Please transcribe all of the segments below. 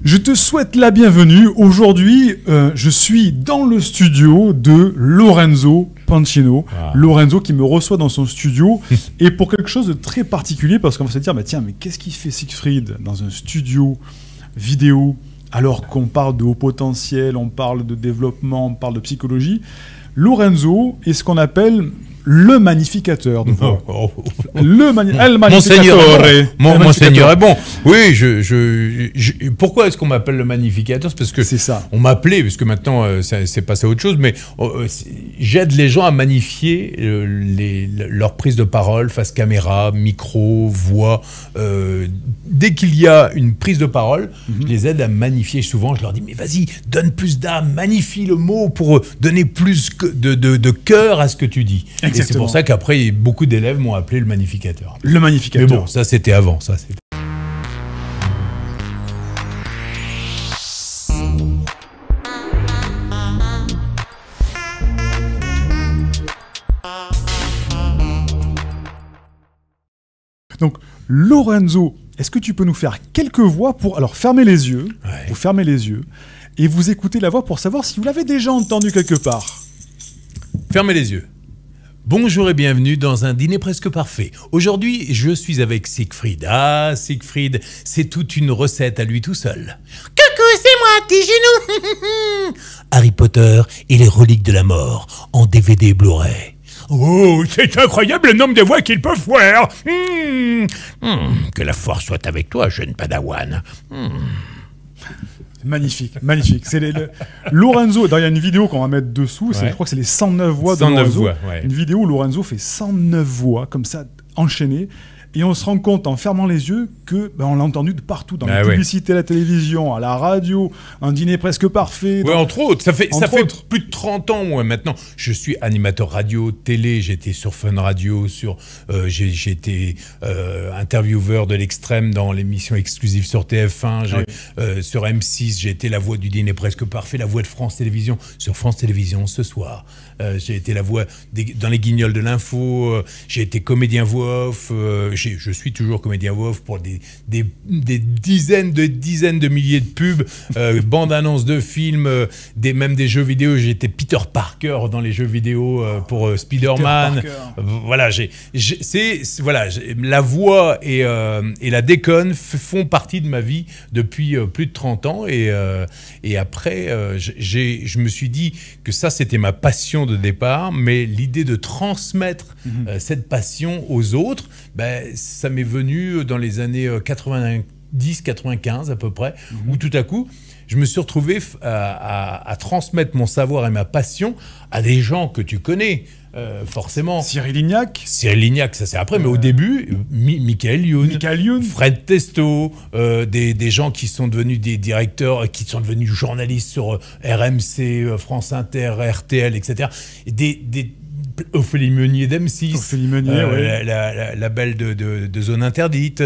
Je te souhaite la bienvenue. Aujourd'hui, je suis dans le studio de Lorenzo Pancino. Ah. Lorenzo qui me reçoit dans son studio et pour quelque chose de très particulier parce qu'on va se dire, bah, tiens, mais qu'est-ce qu'il fait Siegfried dans un studio vidéo alors qu'on parle de haut potentiel, on parle de développement, on parle de psychologie. Lorenzo est ce qu'on appelle le magnificateur de voix. Le magnificateur. Monseigneur est bon. Oui, pourquoi est-ce qu'on m'appelle le magnificateur? C'est parce que c'est ça. On m'appelait, parce que maintenant c'est passé à autre chose, mais j'aide les gens à magnifier leur prise de parole face caméra, micro, voix. Dès qu'il y a une prise de parole, je les aide à magnifier. Souvent, je leur dis, mais vas-y, donne plus d'âme, magnifie le mot pour donner plus de cœur à ce que tu dis. Et c'est pour ça qu'après, beaucoup d'élèves m'ont appelé le magnificateur. Le magnificateur. Mais bon, ça c'était avant. Ça, c'était... Donc, Lorenzo, est-ce que tu peux nous faire quelques voix pour... Alors, fermez les yeux. Ouais. Vous fermez les yeux. Et vous écoutez la voix pour savoir si vous l'avez déjà entendue quelque part. Fermez les yeux. Bonjour et bienvenue dans un dîner presque parfait. Aujourd'hui, je suis avec Siegfried. Ah, Siegfried, c'est toute une recette à lui tout seul. Coucou, c'est moi, petit genou. Harry Potter et les reliques de la mort en DVD Blu-ray. Oh, c'est incroyable le nombre de voix qu'ils peuvent faire. Que la force soit avec toi, jeune padawan. Magnifique, magnifique. C'est Lorenzo, il y a une vidéo qu'on va mettre dessous, je crois que c'est les 109 voix de Lorenzo. Voix, ouais. Une vidéo où Lorenzo fait 109 voix, comme ça, enchaînées. Et on se rend compte, en fermant les yeux, que on l'a entendu de partout, dans les publicités à la télévision, à la radio, un dîner presque parfait. Oui, entre autres. Ça fait plus de 30 ans, moi, maintenant. Je suis animateur radio, télé, j'étais sur Fun Radio, j'ai été intervieweur de l'Extrême dans l'émission exclusive sur TF1, sur M6, j'ai été la voix du dîner presque parfait, la voix de France Télévisions, sur France Télévisions ce soir. J'ai été la voix dans les Guignols de l'info, j'ai été comédien voix off, je suis toujours comédien voix off pour des dizaines de milliers de pubs, bandes annonces de films, même des jeux vidéo. J'ai été Peter Parker dans les jeux vidéo pour Spider-Man. Voilà, la voix et la déconne font partie de ma vie depuis plus de 30 ans. Et après, je me suis dit que ça, c'était ma passion de départ, mais l'idée de transmettre cette passion aux autres, ça m'est venu dans les années 90-95 à peu près, où tout à coup, je me suis retrouvé à transmettre mon savoir et ma passion à des gens que tu connais. Forcément. Cyril Lignac, ça c'est après, mais au début, Michael Youn, Fred Testo, des gens qui sont devenus des directeurs, qui sont devenus journalistes sur RMC, France Inter, RTL, etc. Ophélie Meunier d'M6, la belle de Zone Interdite,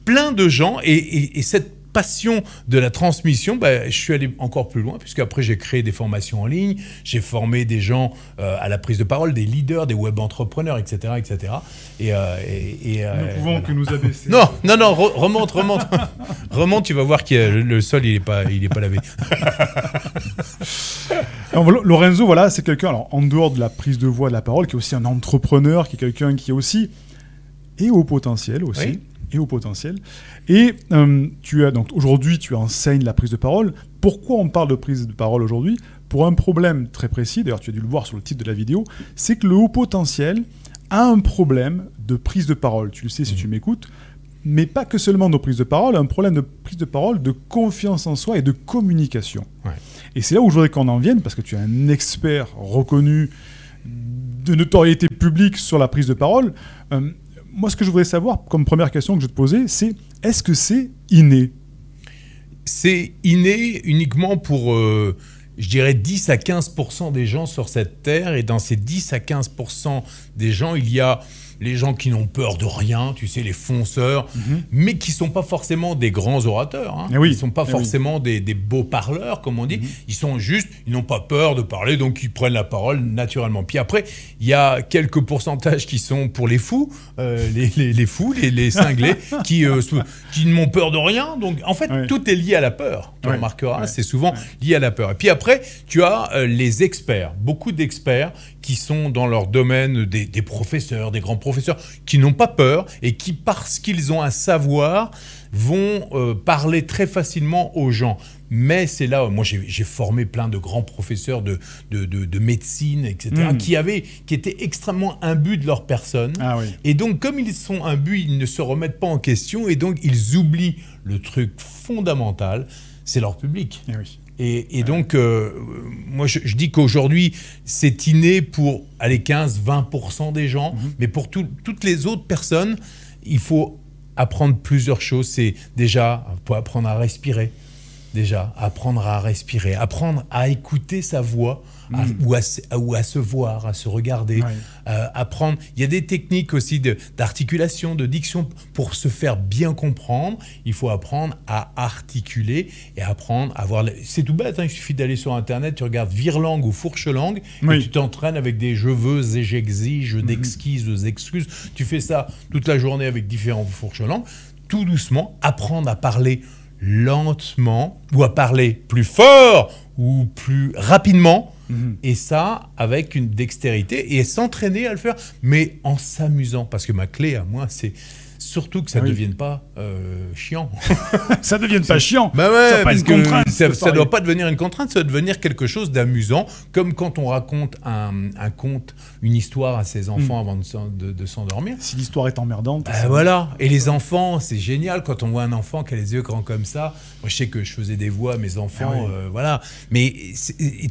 plein de gens, et cette passion de la transmission, je suis allé encore plus loin, puisque après j'ai créé des formations en ligne, j'ai formé des gens à la prise de parole, des leaders, des web entrepreneurs, etc. etc. Nous pouvons que nous abaisser. Non, remonte. Remonte, tu vas voir que le sol, il est pas lavé. Alors, Lorenzo, voilà, c'est quelqu'un, alors en dehors de la prise de voix, de la parole, qui est aussi un entrepreneur, qui est quelqu'un qui est aussi, et au potentiel aussi. Oui. Et au potentiel. Et donc aujourd'hui, tu enseignes la prise de parole. Pourquoi on parle de prise de parole aujourd'hui? Pour un problème très précis, d'ailleurs tu as dû le voir sur le titre de la vidéo, c'est que le haut potentiel a un problème de prise de parole. Tu le sais si tu m'écoutes, mais pas que seulement de prise de parole, un problème de prise de parole, de confiance en soi et de communication. Ouais. Et c'est là où je voudrais qu'on en vienne, parce que tu es un expert reconnu de notoriété publique sur la prise de parole. Moi, ce que je voudrais savoir, comme première question que je vais te poser, c'est est-ce que c'est inné? C'est inné uniquement pour, je dirais, 10 à 15% des gens sur cette terre. Et dans ces 10 à 15% des gens, il y a les gens qui n'ont peur de rien, tu sais, les fonceurs, mais qui sont pas forcément des grands orateurs. Hein. Oui. Ils sont pas forcément des beaux parleurs, comme on dit. Ils sont juste, ils n'ont pas peur de parler, donc ils prennent la parole naturellement. Puis après, il y a quelques pourcentages qui sont pour les fous, les fous, les cinglés, qui n'ont peur de rien. Donc en fait, tout est lié à la peur. Tu remarqueras, c'est souvent lié à la peur. Et puis après, tu as les experts, beaucoup d'experts qui sont dans leur domaine, des professeurs, des grands professeurs, qui n'ont pas peur et qui, parce qu'ils ont un savoir, vont parler très facilement aux gens. Mais c'est là, moi j'ai formé plein de grands professeurs de médecine, etc., qui étaient extrêmement imbus de leur personne. Et donc, comme ils sont imbus, ils ne se remettent pas en question et donc ils oublient le truc fondamental, c'est leur public. Et donc, moi, je dis qu'aujourd'hui, c'est inné pour 15-20% des gens, mais pour toutes les autres personnes, il faut apprendre plusieurs choses. C'est déjà, faut apprendre à respirer. Apprendre à écouter sa voix, ou à se voir, à se regarder, apprendre. Il y a des techniques aussi d'articulation, de diction pour se faire bien comprendre. Il faut apprendre à articuler et apprendre à voir. C'est tout bête, hein, il suffit d'aller sur Internet, tu regardes vire-langue ou fourche-langue et tu t'entraînes avec des je veux et j'exige, d'exquises, excuses. Tu fais ça toute la journée avec différents fourche-langues. Tout doucement, apprendre à parler lentement ou à parler plus fort ou plus rapidement et ça avec une dextérité et s'entraîner à le faire mais en s'amusant parce que ma clé à moi c'est surtout que ça ne devienne pas chiant. Ça ne devienne pas chiant. Bah ouais, ça pas une contrainte. Ça ne doit pas devenir une contrainte, ça doit devenir quelque chose d'amusant, comme quand on raconte un conte, une histoire à ses enfants avant de s'endormir. Si l'histoire est emmerdante. Voilà. Et les enfants, c'est génial quand on voit un enfant qui a les yeux grands comme ça. Moi, je sais que je faisais des voix à mes enfants, voilà. Mais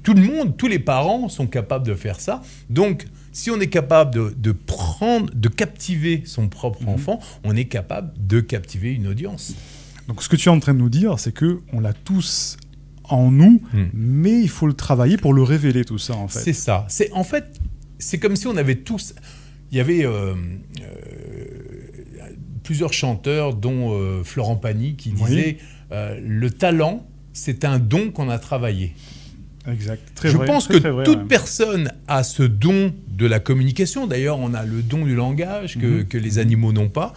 tout le monde, tous les parents sont capables de faire ça. Donc, si on est capable de captiver son propre enfant, on est capable de captiver une audience. Donc ce que tu es en train de nous dire, c'est qu'on l'a tous en nous, mais il faut le travailler pour le révéler tout ça, en fait. C'est ça. En fait, c'est comme si on avait tous... Il y avait plusieurs chanteurs, dont Florent Pagny, qui disait le talent, c'est un don qu'on a travaillé. Exact. Je pense que toute personne a ce don de la communication. D'ailleurs, on a le don du langage que les animaux n'ont pas.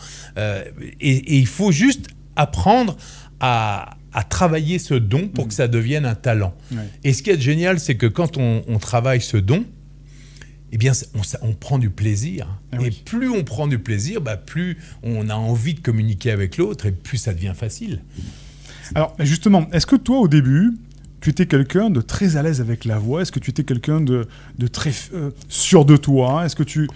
Et il faut juste apprendre à travailler ce don pour que ça devienne un talent. Et ce qui est génial, c'est que quand on travaille ce don, eh bien, on prend du plaisir. Et plus on prend du plaisir, plus on a envie de communiquer avec l'autre et plus ça devient facile. Alors, justement, est-ce que toi, au début... tu étais quelqu'un de très à l'aise avec la voix? Est-ce que tu étais quelqu'un de très sûr de toi? Est-ce que tu...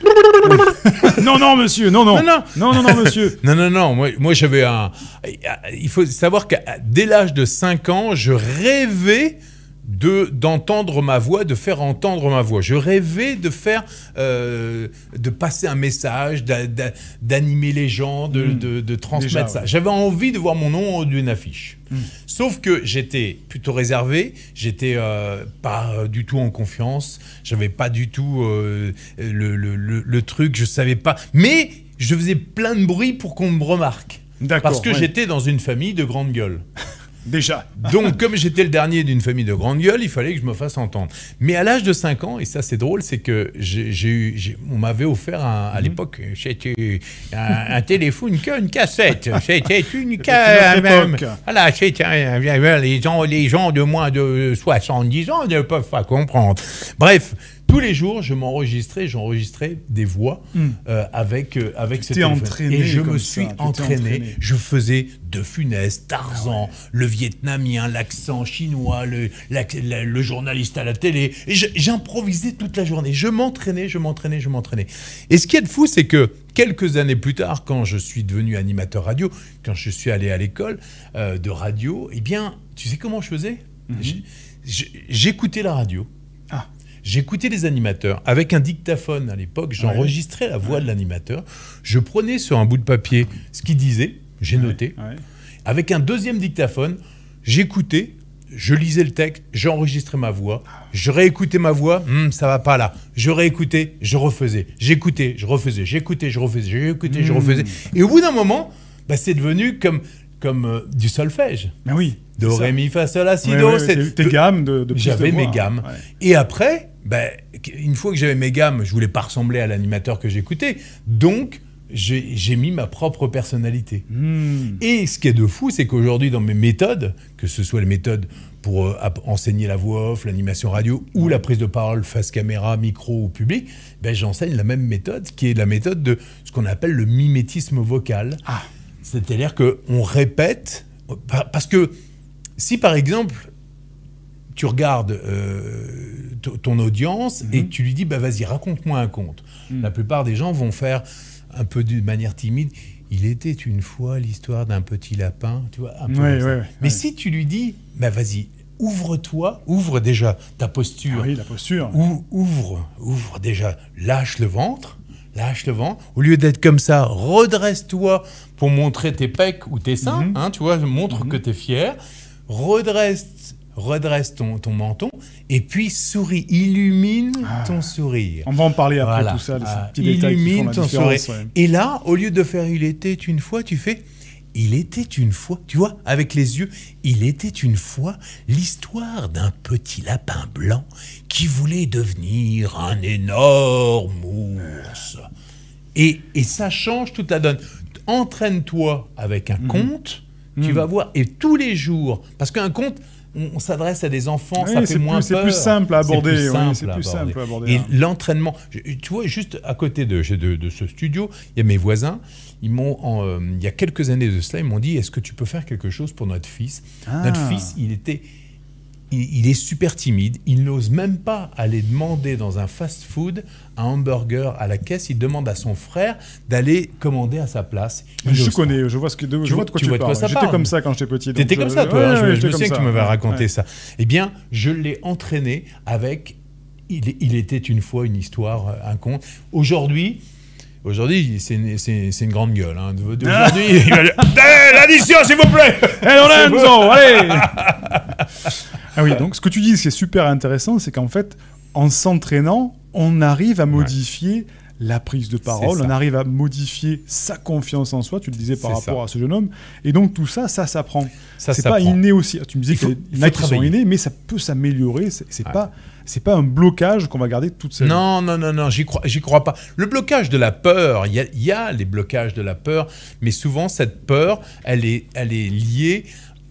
Non, monsieur, non, monsieur. Non, moi j'avais un... Il faut savoir que dès l'âge de 5 ans, je rêvais d'entendre ma voix, de faire entendre ma voix. Je rêvais de passer un message, d'animer les gens, de transmettre ça. J'avais envie de voir mon nom en haut d'une affiche. Sauf que j'étais plutôt réservé, j'étais pas du tout en confiance, j'avais pas du tout le truc, je savais pas. Mais je faisais plein de bruit pour qu'on me remarque. Parce que j'étais dans une famille de grande gueule. Déjà. Donc, comme j'étais le dernier d'une famille de grande gueule, il fallait que je me fasse entendre. Mais à l'âge de 5 ans, et ça c'est drôle, c'est que on m'avait offert à l'époque, c'était un téléphone, une cassette. C'était une cassette. Voilà, les gens de moins de 70 ans ne peuvent pas comprendre. Bref. Tous les jours, j'enregistrais des voix avec ce téléphone. Et je me suis entraîné. Je faisais De Funès, Tarzan, le vietnamien, l'accent chinois, le journaliste à la télé. Et j'improvisais toute la journée. Je m'entraînais. Et ce qui est de fou, c'est que quelques années plus tard, quand je suis devenu animateur radio, quand je suis allé à l'école de radio, eh bien, tu sais comment je faisais? J'écoutais la radio. J'écoutais les animateurs. Avec un dictaphone à l'époque, j'enregistrais la voix de l'animateur. Je prenais sur un bout de papier ce qu'il disait, j'ai noté. Avec un deuxième dictaphone, j'écoutais, je lisais le texte, j'enregistrais ma voix, je réécoutais ma voix, ça va pas là. Je réécoutais, je refaisais. J'écoutais, je refaisais. J'écoutais, je refaisais. J'écoutais, je refaisais. Et au bout d'un moment, c'est devenu comme du solfège. Mais oui. Do, ré, mi, fa, sol, la, si, do. Tes gammes de J'avais mes gammes. Ouais. Et après, une fois que j'avais mes gammes, je voulais pas ressembler à l'animateur que j'écoutais. Donc, j'ai mis ma propre personnalité. Et ce qui est de fou, c'est qu'aujourd'hui, dans mes méthodes, que ce soit les méthodes pour enseigner la voix off, l'animation radio, ou la prise de parole face caméra, micro ou public, j'enseigne la même méthode, qui est la méthode de ce qu'on appelle le mimétisme vocal. C'est-à-dire qu'on répète, parce que si par exemple, tu regardes ton audience et que tu lui dis, vas-y, raconte-moi un conte. La plupart des gens vont faire un peu de manière timide. Il était une fois l'histoire d'un petit lapin, tu vois. Mais si tu lui dis, vas-y, ouvre-toi, ouvre déjà ta posture. Oui, la posture. Ouvre déjà, lâche le ventre. Au lieu d'être comme ça, redresse-toi pour montrer tes pecs ou tes seins, tu vois, montre que tu es fier. Redresse ton menton et puis souris, illumine ton sourire. On va en parler après tout ça, ces petits détails qui font la différence. Ouais. Et là, au lieu de faire « il était une fois », tu fais « il était une fois », tu vois, avec les yeux, « il était une fois l'histoire d'un petit lapin blanc qui voulait devenir un énorme ours ». Et ça change toute la donne. Entraîne-toi avec un conte, tu vas voir, et tous les jours, parce qu'un conte, on s'adresse à des enfants, ça fait moins peur. C'est plus simple à aborder. Et l'entraînement, tu vois, juste à côté de ce studio, il y a mes voisins, il y a quelques années de cela, ils m'ont dit, est-ce que tu peux faire quelque chose pour notre fils ? Notre fils, il est super timide, il n'ose même pas aller demander dans un fast-food un hamburger à la caisse, il demande à son frère d'aller commander à sa place. Je connais, je vois de quoi tu parles. J'étais comme ça quand j'étais petit. T'étais comme ça, toi, je sais que tu m'avais raconté ça. Eh bien, je l'ai entraîné avec « Il était une fois une histoire, un conte ». Aujourd'hui, c'est une grande gueule. Aujourd'hui, il va dire « l'addition, s'il vous plaît !» Lorenzo, allez. Ah oui, donc ce que tu dis, c'est super intéressant, c'est qu'en fait, en s'entraînant, on arrive à modifier la prise de parole, on arrive à modifier sa confiance en soi, tu le disais par rapport à ce jeune homme, et donc tout ça, ça s'apprend. C'est pas inné aussi. Tu me disais qu'il y en a qui sont innés, mais ça peut s'améliorer, c'est pas un blocage qu'on va garder toute sa vie. Non, j'y crois pas. Le blocage de la peur, il y a les blocages de la peur, mais souvent cette peur, elle est liée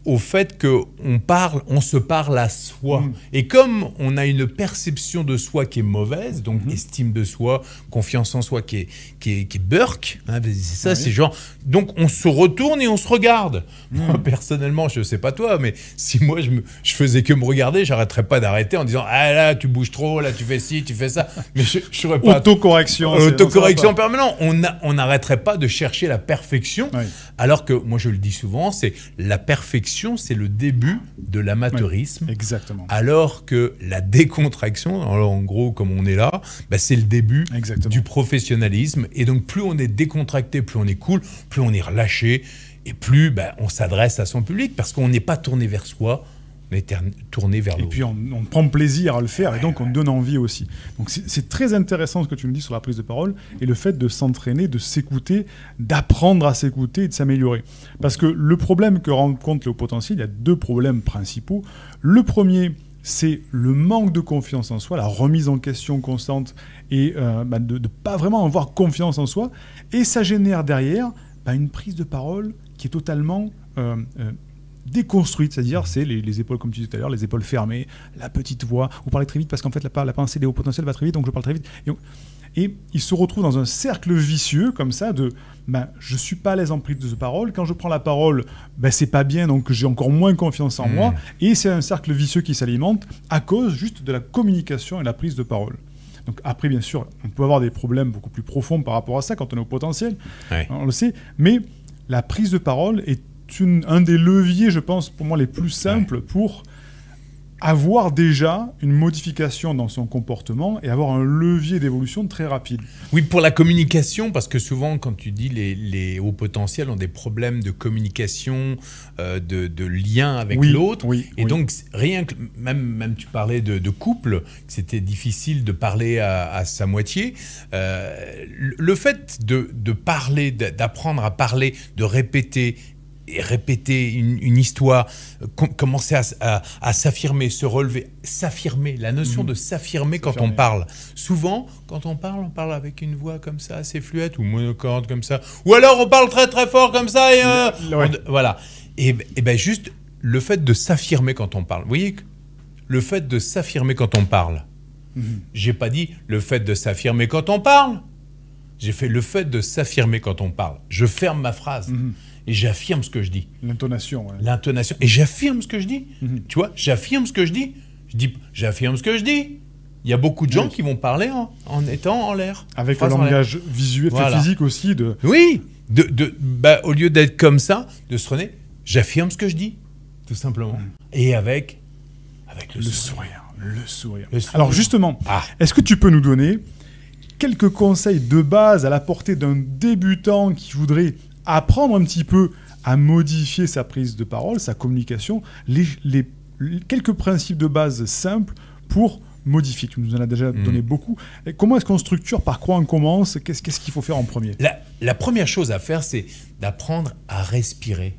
au fait qu'on se parle à soi. Et comme on a une perception de soi qui est mauvaise, donc estime de soi, confiance en soi qui est burk, c'est ça, c'est genre... Donc on se retourne et on se regarde. Moi, personnellement, je ne sais pas toi, mais si moi je faisais que me regarder, j'arrêterais pas d'arrêter en disant « Ah là, tu bouges trop, là tu fais ci, tu fais ça ». Mais je serais pas... Autocorrection permanente. On n'arrêterait pas de chercher la perfection, alors que, moi je le dis souvent, c'est la perfection, c'est le début de l'amateurisme. Exactement. Alors que la décontraction, en gros, comme on est là, c'est le début du professionnalisme. Et donc, plus on est décontracté, plus on est cool, plus on est relâché, et plus on s'adresse à son public, parce qu'on n'est pas tourné vers soi, on est tourné vers l'autre. Et puis on prend plaisir à le faire, et donc on donne envie aussi. Donc c'est très intéressant ce que tu me dis sur la prise de parole, et le fait de s'entraîner, de s'écouter, d'apprendre à s'écouter et de s'améliorer. Parce que le problème que rencontre le haut potentiel, il y a deux problèmes principaux. Le premier, c'est le manque de confiance en soi, la remise en question constante, et de ne pas vraiment avoir confiance en soi. Et ça génère derrière une prise de parole qui est totalement déconstruite, c'est-à-dire c'est les épaules, comme tu disais tout à l'heure, les épaules fermées, la petite voix. Vous parlez très vite parce qu'en fait la pensée des hauts potentiels va très vite, donc je parle très vite. Et il se retrouve dans un cercle vicieux comme ça de je suis pas à l'aise en prise de parole, quand je prends la parole c'est pas bien, donc j'ai encore moins confiance en moi, et c'est un cercle vicieux qui s'alimente à cause juste de la communication et la prise de parole. Donc après, bien sûr, on peut avoir des problèmes beaucoup plus profonds par rapport à ça quand on est au potentiel, on le sait, mais la prise de parole est un des leviers, je pense, pour moi, les plus simples pour avoir déjà une modification dans son comportement et avoir un levier d'évolution très rapide. Oui, pour la communication, parce que souvent, quand tu dis les hauts potentiels ont des problèmes de communication, de lien avec l'autre. Et donc, rien que, même tu parlais de couple, que c'était difficile de parler à sa moitié. Le fait de parler, d'apprendre à parler, de répéter une histoire, commencer à s'affirmer, se relever, s'affirmer, la notion de s'affirmer quand on parle. Souvent, quand on parle avec une voix comme ça, assez fluette ou monocorde comme ça, ou alors on parle très très fort comme ça, et voilà. Et ben juste le fait de s'affirmer quand on parle. Vous voyez, le fait de s'affirmer quand on parle. J'ai pas dit le fait de s'affirmer quand on parle. J'ai fait le fait de s'affirmer quand on parle. Je ferme ma phrase. Et j'affirme ce que je dis. L'intonation. Ouais. L'intonation. Et j'affirme ce que je dis. Tu vois, j'affirme ce que je dis. J'affirme ce que je dis. Il y a beaucoup de gens qui vont parler en étant en l'air. Avec un langage visuel, physique aussi. Oui. Au lieu d'être comme ça, de se renaître, j'affirme ce que je dis, tout simplement. Et avec le sourire. Le sourire. Alors justement, est-ce que tu peux nous donner quelques conseils de base à la portée d'un débutant qui voudrait apprendre un petit peu à modifier sa prise de parole, sa communication, quelques principes de base simples pour modifier. Tu nous en as déjà donné beaucoup. Et comment est-ce qu'on structure, par quoi on commence, qu'est-ce qu'il faut faire en premier? La première chose à faire, c'est d'apprendre à respirer.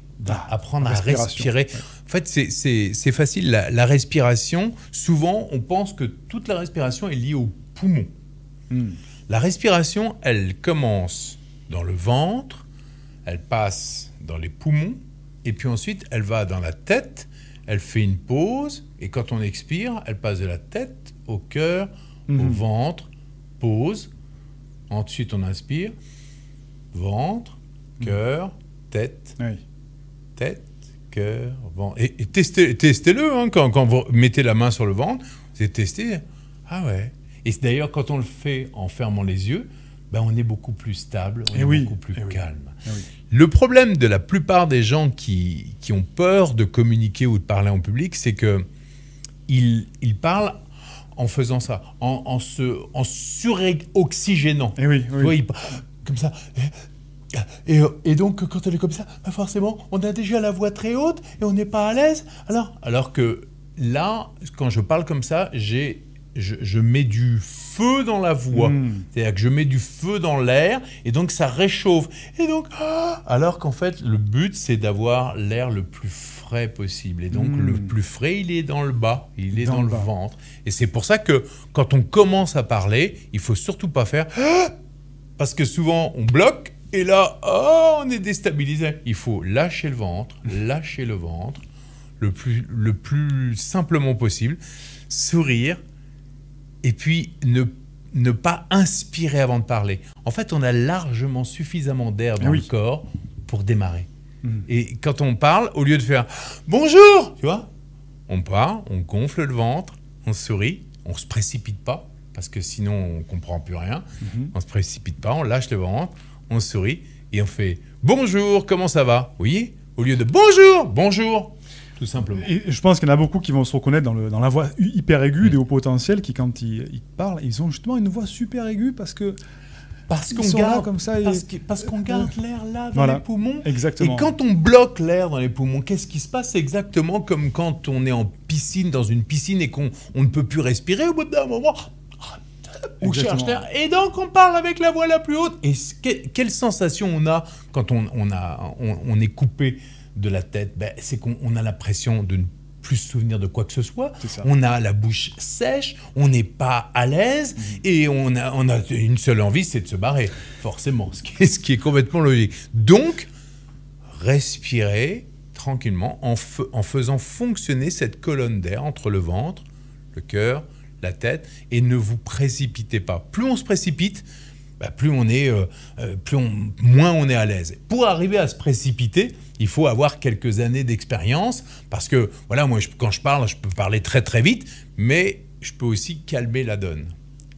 Apprendre à respirer. Ouais. En fait, c'est facile. La respiration, souvent, on pense que toute la respiration est liée aux poumons. La respiration, elle commence dans le ventre, elle passe dans les poumons, et puis ensuite, elle va dans la tête, elle fait une pause, et quand on expire, elle passe de la tête au cœur, au ventre, pause. Ensuite, on inspire, ventre, cœur, tête, tête, cœur, ventre. Et testez-le, hein, quand vous mettez la main sur le ventre, vous allez tester. Ah ouais. Et d'ailleurs, quand on le fait en fermant les yeux, on est beaucoup plus stable, on est beaucoup plus calme. Le problème de la plupart des gens qui ont peur de communiquer ou de parler en public, c'est qu'ils parlent en faisant ça, en suroxygénant. Comme ça. Et donc, quand elle est comme ça, forcément, on a déjà la voix très haute et on n'est pas à l'aise. Alors que là, quand je parle comme ça, je mets du feu dans la voix. C'est-à-dire que je mets du feu dans l'air et donc ça réchauffe. Et donc, alors qu'en fait, le but, c'est d'avoir l'air le plus frais possible. Et donc, le plus frais, il est dans le bas, il est dans le ventre. Et c'est pour ça que quand on commence à parler, il ne faut surtout pas faire parce que souvent, on bloque et là, on est déstabilisé. Il faut lâcher le ventre le plus simplement possible, sourire. Et puis, ne pas inspirer avant de parler. En fait, on a largement suffisamment d'air dans le corps pour démarrer. Et quand on parle, au lieu de faire « Bonjour !» tu vois, on parle, on gonfle le ventre, on sourit, on ne se précipite pas, parce que sinon, on ne comprend plus rien. On ne se précipite pas, on lâche le ventre, on sourit, et on fait « Bonjour, comment ça va ?» Vous voyez, au lieu de « Bonjour !» Bonjour, tout simplement. Et je pense qu'il y en a beaucoup qui vont se reconnaître dans la voix hyper aiguë des hauts potentiels qui, quand ils parlent, ils ont justement une voix super aiguë parce qu'on garde comme ça. Parce qu'on garde l'air là dans les poumons. Exactement. Et quand on bloque l'air dans les poumons, qu'est-ce qui se passe? C'est exactement comme quand on est en piscine, dans une piscine et qu'on ne peut plus respirer au bout d'un moment. On cherche l'air. Et donc on parle avec la voix la plus haute. Et quelle sensation on a quand on est coupé de la tête? C'est qu'on a l'impression de ne plus se souvenir de quoi que ce soit. On a la bouche sèche, on n'est pas à l'aise et on a une seule envie, c'est de se barrer, forcément, ce qui est complètement logique. Donc, respirez tranquillement en faisant fonctionner cette colonne d'air entre le ventre, le cœur, la tête, et ne vous précipitez pas. Plus on se précipite, moins on est à l'aise. Pour arriver à se précipiter, il faut avoir quelques années d'expérience parce que, voilà, moi, quand je parle, je peux parler très très vite, mais je peux aussi calmer la donne.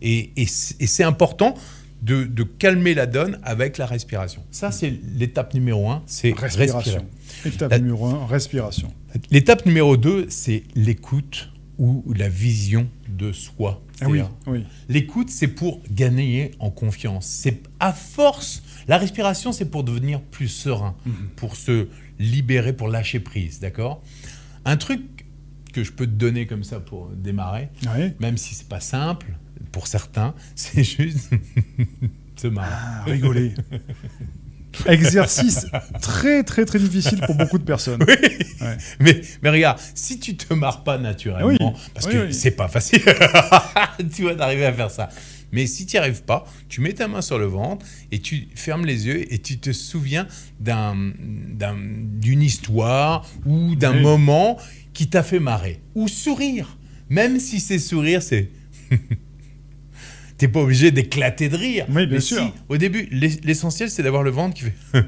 Et c'est important de calmer la donne avec la respiration. Ça, c'est l'étape numéro 1, c'est respiration. Étape numéro 1, respiration. L'étape numéro 2, c'est l'écoute ou la vision de soi. Ah oui, oui. L'écoute, c'est pour gagner en confiance. C'est à force. La respiration, c'est pour devenir plus serein, pour se libérer, pour lâcher prise, d'accord? Un truc que je peux te donner comme ça pour démarrer, même si c'est pas simple pour certains, c'est juste se marrer. Ah, rigoler. Exercice très très très difficile pour beaucoup de personnes. Oui. Ouais. Mais regarde, si tu te marres pas naturellement, parce que c'est pas facile, tu vas d'arriver à faire ça. Mais si tu n'y arrives pas, tu mets ta main sur le ventre et tu fermes les yeux et tu te souviens d'une histoire ou d'un moment qui t'a fait marrer. Ou sourire. Même si c'est sourire, c'est... T'es pas obligé d'éclater de rire. Oui, bien sûr. Si, au début, l'essentiel, c'est d'avoir le ventre qui fait...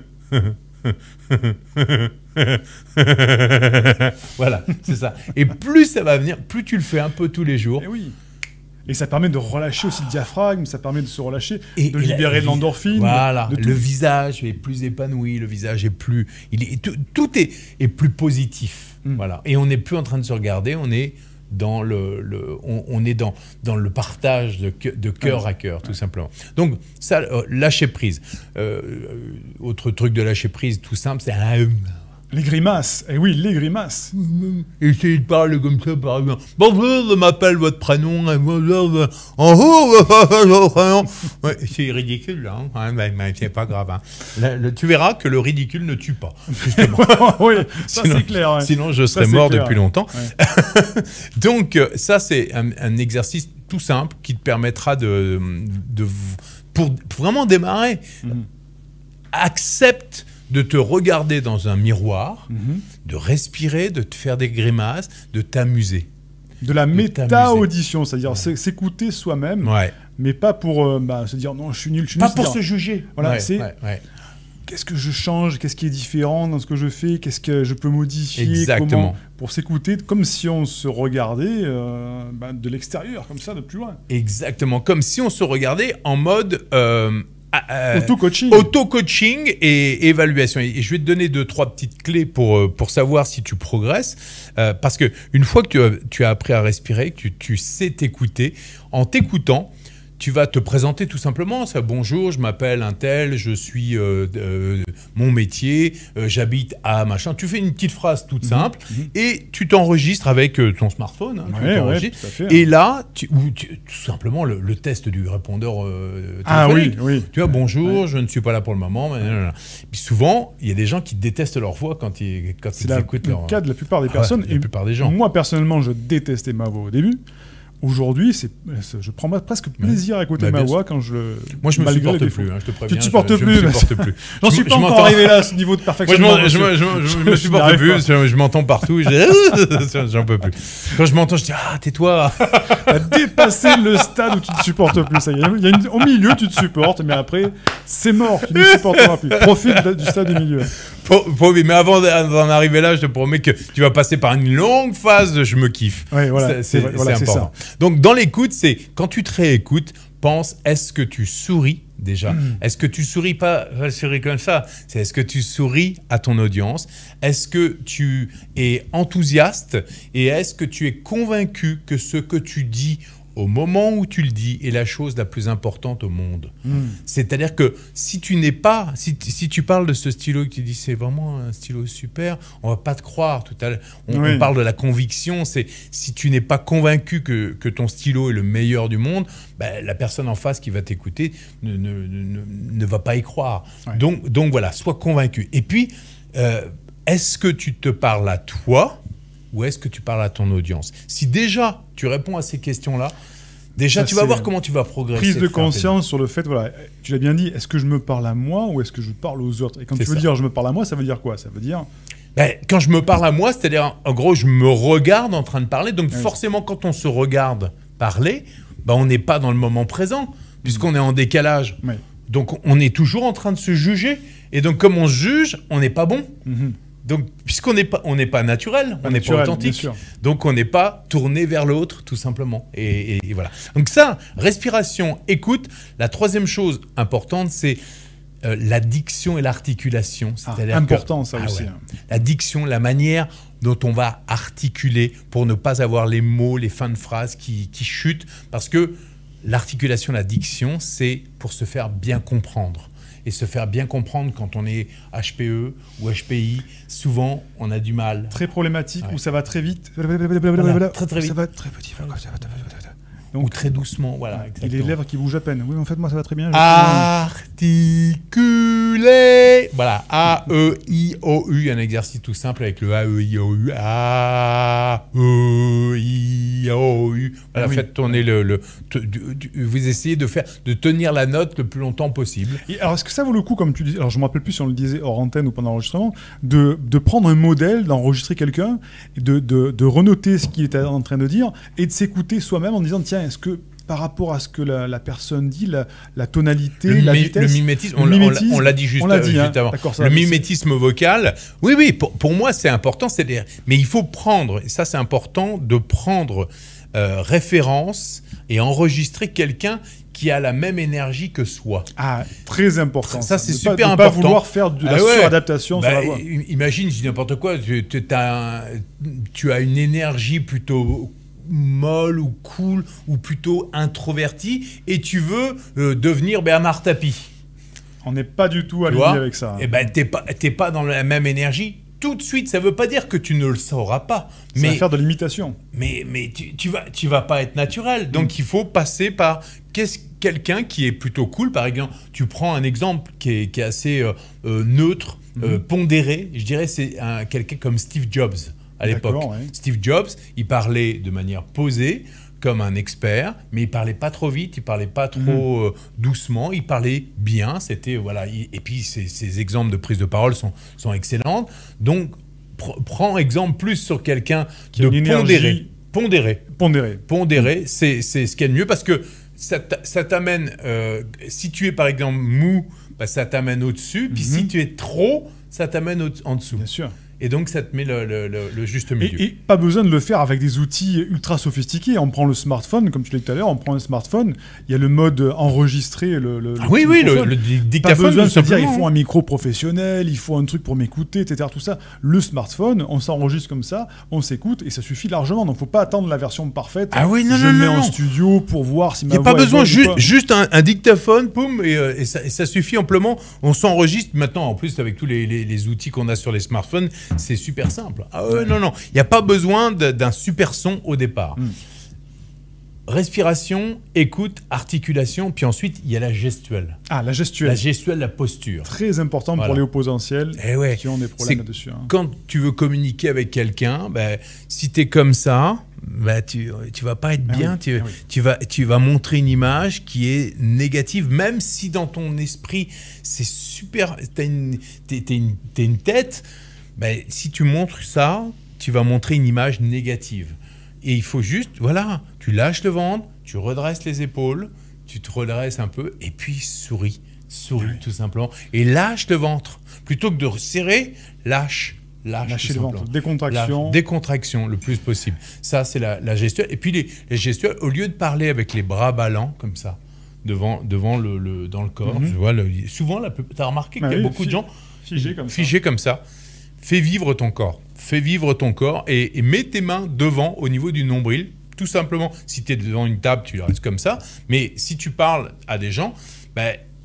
Voilà, c'est ça. Et plus ça va venir, plus tu le fais un peu tous les jours. Et ça permet de relâcher aussi le diaphragne, ça permet de se relâcher, de libérer de l'endorphine. Voilà, le visage est plus épanoui, le visage est plus... tout est plus positif. Voilà. Et on n'est plus en train de se regarder, on est dans on est dans le partage de cœur à cœur, tout simplement. Donc, ça, lâcher prise. Autre truc de lâcher prise, tout simple, c'est... Les grimaces, les grimaces. Essayez de parler comme ça, par exemple. Bonjour, je m'appelle votre prénom. C'est ridicule, hein. Mais c'est pas grave. Hein. Tu verras que le ridicule ne tue pas, justement. Oui, ça c'est clair. Ouais. Sinon, je serais mort depuis longtemps. Ouais. Donc, ça, c'est un exercice tout simple qui te permettra pour vraiment démarrer. Accepte de te regarder dans un miroir, de respirer, de te faire des grimaces, de t'amuser. De la méta-audition, c'est-à-dire s'écouter soi-même, mais pas pour se dire non, je suis nul, Pas pour se juger. Voilà, c'est qu'est-ce que je change, qu'est-ce qui est différent dans ce que je fais, qu'est-ce que je peux modifier, comment, pour s'écouter, comme si on se regardait de l'extérieur, comme ça, de plus loin. Exactement, comme si on se regardait en mode... auto-coaching et évaluation. Et je vais te donner 2-3 petites clés pour savoir si tu progresses. Parce qu'une fois que tu as appris à respirer, que tu sais t'écouter, en t'écoutant, tu vas te présenter tout simplement. Bonjour, je m'appelle un tel, je suis mon métier, j'habite à machin. Tu fais une petite phrase toute simple et tu t'enregistres avec ton smartphone. Et là, tout simplement le test du répondeur téléphonique. Tu vois, bonjour, je ne suis pas là pour le moment. Puis souvent, il y a des gens qui détestent leur voix quand ils écoutent leur... C'est le cas de la plupart des personnes. La plupart des gens. Moi, personnellement, je détestais ma voix au début. Aujourd'hui, je prends presque plaisir à écouter ma voix quand Moi, je me supporte plus, je te préviens. Tu te supportes plus. Je me supporte plus. J'en suis pas encore arrivé là, à ce niveau de perfectionnement. Moi, je me supporte plus, je m'entends partout, j'en peux plus. Quand je m'entends, je dis « Ah, tais-toi !» T'as dépassé le stade où tu te supportes plus. Ça y est. Au milieu, tu te supportes, mais après, c'est mort, tu ne supporteras plus. Profite du stade du milieu. Mais avant d'en arriver là, je te promets que tu vas passer par une longue phase de « je me kiffe ». C'est important. Donc, dans l'écoute, c'est quand tu te réécoutes, pense, est-ce que tu souris déjà? Est-ce que tu souris pas comme ça? C'est est-ce que tu souris à ton audience? Est-ce que tu es enthousiaste? Et est-ce que tu es convaincu que ce que tu dis au moment où tu le dis est la chose la plus importante au monde? C'est-à-dire que si tu n'es pas, si tu parles de ce stylo et que tu dis c'est vraiment un stylo super, on va pas te croire tout à l'heure. On parle de la conviction, c'est si tu n'es pas convaincu que ton stylo est le meilleur du monde, la personne en face qui va t'écouter ne va pas y croire. Donc voilà, sois convaincu. Et puis, est-ce que tu te parles à toi ou est-ce que tu parles à ton audience? Si déjà tu réponds à ces questions-là, déjà tu vas voir comment tu vas progresser. Prise de conscience sur le fait, voilà, tu l'as bien dit, est-ce que je me parle à moi ou est-ce que je parle aux autres? Et quand tu veux dire je me parle à moi, ça veut dire quoi? Ça veut dire... quand je me parle à moi, c'est-à-dire en gros je me regarde en train de parler, donc forcément quand on se regarde parler, on n'est pas dans le moment présent, puisqu'on est en décalage. Donc on est toujours en train de se juger, et donc comme on se juge, on n'est pas bon. Donc, puisqu'on n'est pas naturel, on n'est pas authentique, donc on n'est pas tourné vers l'autre, tout simplement. Et voilà. Donc ça, respiration, écoute. La troisième chose importante, c'est la diction et l'articulation. Important ça aussi. Ouais. La diction, la manière dont on va articuler pour ne pas avoir les mots, les fins de phrases qui chutent. Parce que l'articulation, la diction, c'est pour se faire bien comprendre. Et se faire bien comprendre quand on est HPE ou HPI, souvent on a du mal. Très problématique, où ça va très vite. Voilà, très vite. Ça va très petit. Donc, ou très doucement, voilà. Et les lèvres qui bougent à peine. Oui, en fait, moi, ça va très bien. Articuler. Voilà, A-E-I-O-U. Un exercice tout simple avec le A-E-I-O-U. A-E-I-O-U. Voilà, faites tourner vous essayez de tenir la note le plus longtemps possible. Et alors, est-ce que ça vaut le coup, comme tu dis, alors je ne me rappelle plus si on le disait hors antenne ou pendant l'enregistrement, de prendre un modèle, d'enregistrer quelqu'un, de renoter ce qu'il était en train de dire et de s'écouter soi-même en disant, tiens, est-ce que par rapport à ce que la personne dit, la tonalité, la vitesse... Le mimétisme, on l'a dit juste avant. Le mimétisme vocal, oui, pour moi c'est important, mais il faut prendre, et ça c'est important, de prendre référence et enregistrer quelqu'un qui a la même énergie que soi. Ah, très important. Ça c'est super important. De ne pas vouloir faire de la suradaptation sur la voix. Imagine, je dis n'importe quoi, tu as une énergie plutôt molle ou cool ou plutôt introvertie et tu veux devenir Bernard Tapie. On n'est pas du tout aligné avec ça. Eh ben, t'es pas dans la même énergie. Tout de suite, ça veut pas dire que tu ne le sauras pas. Ça va faire de l'imitation. Mais tu vas pas être naturel. Donc il faut passer par quelqu'un qui est plutôt cool. Par exemple, tu prends un exemple qui est assez neutre, pondéré. Je dirais c'est quelqu'un comme Steve Jobs. À l'époque, Steve Jobs, il parlait de manière posée, comme un expert, mais il parlait pas trop vite, il parlait pas trop doucement, il parlait bien. C'était et puis ces exemples de prise de parole sont excellents. Donc prends exemple plus sur quelqu'un de pondéré. C'est ce qu'il y a de mieux parce que ça t'amène. Si tu es par exemple mou, ça t'amène au-dessus. Puis si tu es trop, ça t'amène en dessous. Bien sûr. Et donc, ça te met le juste milieu. Et pas besoin de le faire avec des outils ultra sophistiqués. On prend le smartphone, comme tu l'as dit tout à l'heure, on prend un smartphone, il y a le mode enregistré, le dictaphone. Pas besoin de se dire, il faut un micro professionnel, il faut un truc pour m'écouter, etc. Tout ça. Le smartphone, on s'enregistre comme ça, on s'écoute, et ça suffit largement. Donc, il ne faut pas attendre la version parfaite. Je mets en studio pour voir si ma voix... Il n'y a pas besoin, juste un dictaphone, poum, et ça suffit amplement. On s'enregistre maintenant, en plus, avec tous les outils qu'on a sur les smartphones. C'est super simple. Non. Il n'y a pas besoin d'un super son au départ. Respiration, écoute, articulation, puis ensuite, il y a la gestuelle. Ah, la gestuelle. La gestuelle, la posture. Très important pour les hauts potentiels qui ont des problèmes là-dessus. Quand tu veux communiquer avec quelqu'un, si tu es comme ça, tu vas pas être bien. Tu vas montrer une image qui est négative, même si dans ton esprit, c'est super... T'as une tête... si tu montres ça, tu vas montrer une image négative. Et il faut juste, tu lâches le ventre, tu redresses les épaules, tu te redresses un peu, et puis souris tout simplement. Et lâche le ventre. Plutôt que de serrer, lâche le ventre. Décontraction le plus possible. Ça, c'est la gestuelle. Et puis les gestuelles, au lieu de parler avec les bras ballants, comme ça, devant dans le corps, souvent, tu as remarqué qu'il y a beaucoup de gens figés comme ça. Fais vivre ton corps. Et mets tes mains devant, au niveau du nombril. Tout simplement, si tu es devant une table, tu restes comme ça. Mais si tu parles à des gens,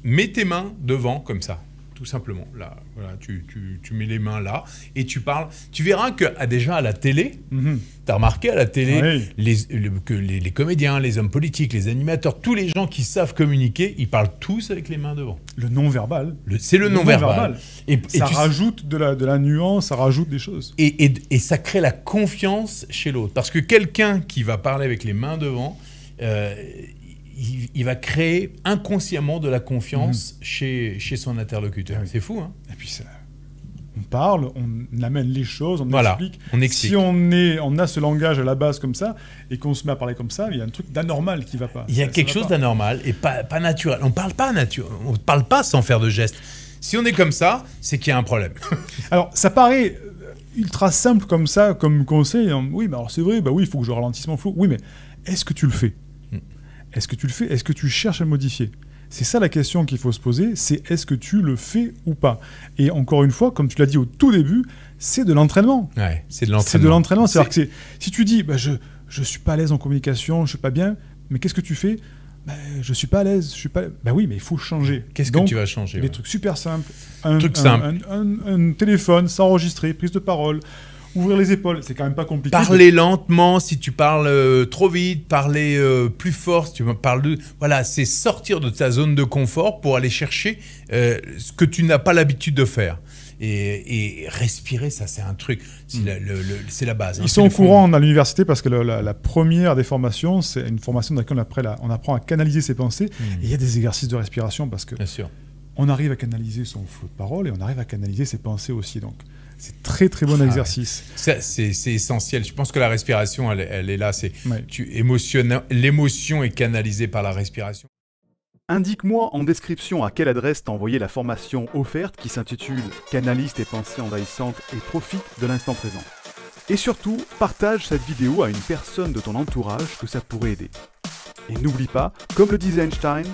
mets tes mains devant, comme ça. Tout simplement. Là, tu mets les mains là et tu parles. Tu verras que déjà à la télé, tu as remarqué à la télé, que les comédiens, les hommes politiques, les animateurs, tous les gens qui savent communiquer, ils parlent tous avec les mains devant. Le non-verbal. C'est le non-verbal. Et ça rajoute de la nuance, ça rajoute des choses. Et ça crée la confiance chez l'autre. Parce que quelqu'un qui va parler avec les mains devant, il va créer inconsciemment de la confiance chez son interlocuteur. C'est fou, hein? Et puis on parle, on amène les choses, on explique. Si on a ce langage à la base comme ça, et qu'on se met à parler comme ça, il y a un truc d'anormal qui ne va pas. Il y a quelque chose d'anormal et pas naturel. On ne parle pas sans faire de gestes. Si on est comme ça, c'est qu'il y a un problème. Alors, ça paraît ultra simple comme ça, comme conseil. Oui, alors c'est vrai, il faut que je ralentisse mon flow. Oui, mais est-ce que tu le fais? Est-ce que tu le fais? Est-ce que tu cherches à le modifier? C'est ça la question qu'il faut se poser, c'est est-ce que tu le fais ou pas? Et encore une fois, comme tu l'as dit au tout début, c'est de l'entraînement. Ouais, c'est de l'entraînement. C'est de l'entraînement. C'est-à-dire que si tu dis, bah, je suis pas à l'aise en communication, je suis pas bien, mais qu'est-ce que tu fais? Bah, je suis pas à l'aise, je suis pas. Bah oui, mais il faut changer. Qu'est-ce que tu vas changer? Des trucs super simples. Un téléphone, s'enregistrer, prise de parole. Ouvrir les épaules, c'est quand même pas compliqué. Parler lentement, si tu parles trop vite, parler plus fort, si tu parles de... Voilà, c'est sortir de ta zone de confort pour aller chercher ce que tu n'as pas l'habitude de faire. Et respirer, ça c'est un truc, c'est la base. Ils sont au courant à l'université parce que la première des formations, c'est une formation dans laquelle on apprend à canaliser ses pensées. Et il y a des exercices de respiration parce que bien sûr. On arrive à canaliser son flot de parole et on arrive à canaliser ses pensées aussi. Donc c'est très très bon exercice. C'est essentiel. Je pense que la respiration, elle est là. Ouais. L'émotion est canalisée par la respiration. Indique-moi en description à quelle adresse t'as envoyé la formation offerte qui s'intitule « Canalise tes pensées envahissantes et profite de l'instant présent ». Et surtout, partage cette vidéo à une personne de ton entourage que ça pourrait aider. Et n'oublie pas, comme le disait Einstein,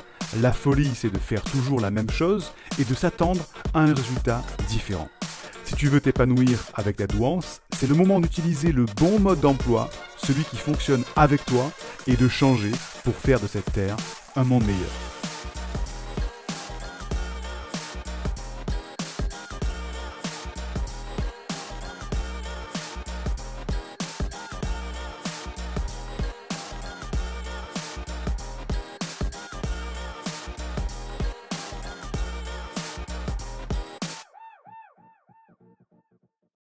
la folie c'est de faire toujours la même chose et de s'attendre à un résultat différent. Si tu veux t'épanouir avec la douance, c'est le moment d'utiliser le bon mode d'emploi, celui qui fonctionne avec toi, et de changer pour faire de cette terre un monde meilleur.